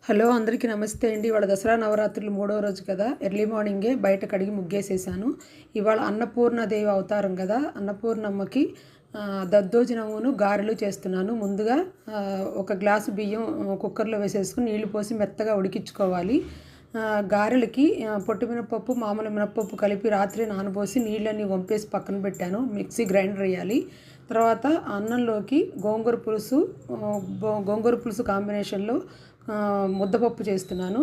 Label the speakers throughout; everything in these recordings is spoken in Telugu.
Speaker 1: హలో అందరికీ నమస్తే అండి. ఇవాళ దసరా నవరాత్రులు 3వ రోజు కదా. ఎర్లీ మార్నింగే బయట కడిగి ముగ్గేసేసాను. ఇవాళ అన్నపూర్ణదేవి అవతారం కదా. అన్నపూర్ణమ్మకి దద్దోజనమును గారెలు చేస్తున్నాను. ముందుగా ఒక గ్లాసు బియ్యం కుక్కర్లో వేసేసుకుని నీళ్లు పోసి మెత్తగా ఉడికించుకోవాలి. గారెలకి పొట్టు మినపప్పు మామూలు మినపప్పు కలిపి రాత్రి నానబోసి నీళ్ళన్నీ వంపేసి పక్కన పెట్టాను. మిక్సీ గ్రైండర్ వేయాలి. తర్వాత అన్నంలోకి గోంగూర పులుసు కాంబినేషన్లో ముద్దపప్పు చేస్తున్నాను.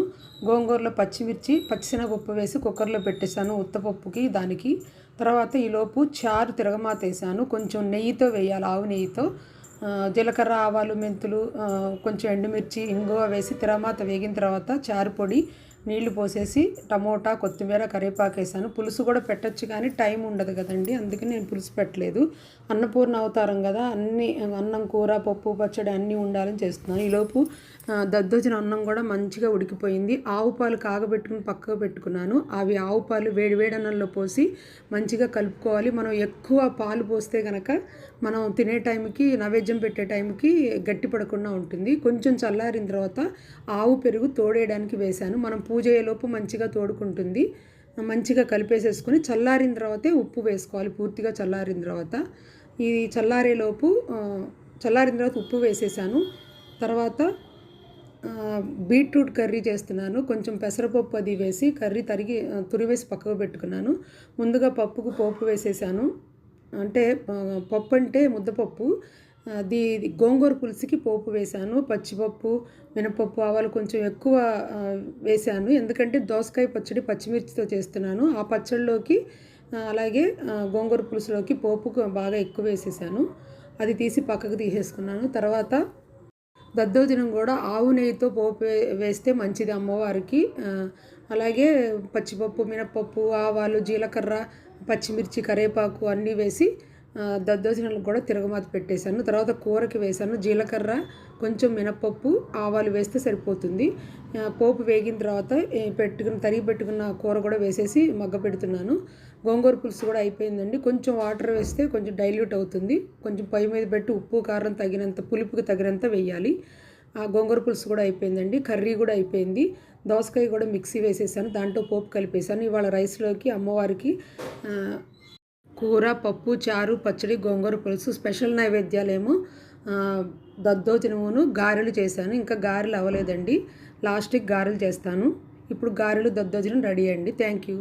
Speaker 1: గోంగూరలో పచ్చిమిర్చి పచ్చిశనగపప్పు వేసి కుక్కర్లో పెట్టేశాను ఉత్తపప్పుకి దానికి. తర్వాత ఈలోపు చారు తిరగమాత వేసాను. కొంచెం నెయ్యితో వేయాలి, ఆవు నెయ్యితో. జీలకర్ర ఆవాలు మెంతులు కొంచెం ఎండుమిర్చి ఇంగువ వేసి తిరగమాత వేగిన తర్వాత చారు పొడి నీళ్లు పోసేసి టమోటా కొత్తిమీర కరివేపాకు వేసాను. పులుసు కూడా పెట్టచ్చు కానీ టైం ఉండదు కదండి, అందుకని నేను పులుసు పెట్టలేదు. అన్నపూర్ణ అవతారం కదా, అన్నం కూర పప్పు పచ్చడి అన్నీ ఉండాలని చేస్తున్నాను. ఈలోపు దద్దోజన అన్నం కూడా మంచిగా ఉడికిపోయింది. ఆవు పాలు కాగబెట్టుకుని పక్కకు పెట్టుకున్నాను. అవి ఆవు పాలు వేడి అన్నంలో పోసి మంచిగా కలుపుకోవాలి. మనం ఎక్కువ పాలు పోస్తే కనుక మనం తినే టైంకి నైవేద్యం పెట్టే టైంకి గట్టి పడకుండా ఉంటుంది. కొంచెం చల్లారిన తర్వాత ఆవు పెరుగు తోడేయడానికి వేశాను. మనం పూజ అయ్యేలోపు మంచిగా తోడుకుంటుంది. మంచిగా కలిపేసేసుకొని చల్లారిన తర్వాతే ఉప్పు వేసుకోవాలి. పూర్తిగా చల్లారిన తర్వాత చల్లారిన తర్వాత ఉప్పు వేసేసాను. తర్వాత బీట్రూట్ కర్రీ చేస్తున్నాను. కొంచెం పెసరపప్పు అది వేసి కర్రీ తురివేసి పక్కకు పెట్టుకున్నాను. ముందుగా పప్పుకు పోపు వేసేసాను. అంటే పప్పు అంటే ముద్దపప్పు, గోంగూర పులుసుకి పోపు వేశాను. పచ్చిపప్పు మినపప్పు ఆవాలు కొంచెం ఎక్కువ వేశాను, ఎందుకంటే దోసకాయ పచ్చడి పచ్చిమిర్చితో చేస్తున్నాను. ఆ పచ్చడిలోకి అలాగే గోంగూర పులుసులోకి పోపుకు బాగా ఎక్కువ వేసేసాను. అది తీసి పక్కకు తీసేసుకున్నాను. తర్వాత దద్దోజనం కూడా ఆవు నెయ్యితో పోపు వేస్తే మంచిది అమ్మవారికి. అలాగే పచ్చిపప్పు మినపప్పు ఆవాలు జీలకర్ర పచ్చిమిర్చి కరివేపాకు అన్నీ వేసి దద్దోజనాలకు కూడా తిరగమాత పెట్టేశాను. తర్వాత కూరకి వేశాను. జీలకర్ర కొంచెం మినపప్పు ఆవాలు వేస్తే సరిపోతుంది. పోపు వేగిన తర్వాత తరిగి పెట్టుకున్న కూర కూడా వేసేసి మగ్గ పెడుతున్నాను. గోంగూర పులుసు కూడా అయిపోయిందండి. కొంచెం వాటర్ వేస్తే కొంచెం డైల్యూట్ అవుతుంది. కొంచెం పొయ్యి మీద పెట్టి ఉప్పు కారం తగినంత పులుపుకి తగినంత వేయాలి. ఆ గోంగూర పులుసు కూడా అయిపోయిందండి. కర్రీ కూడా అయిపోయింది. దోసకాయ కూడా మిక్సీ వేసేసాను, దాంట్లో పోపు కలిపేశాను. ఇవాళ రైస్లోకి అమ్మవారికి కూర పప్పు చారు పచ్చడి గోంగూర పులుసు. స్పెషల్ నైవేద్యాలేమో దద్దోజనమును గారెలు చేశాను. ఇంకా గారెలు అవ్వలేదండి, లాస్ట్కి గారెలు చేస్తాను. ఇప్పుడు గారెలు దద్దోజనం రెడీ అండి. Thank you.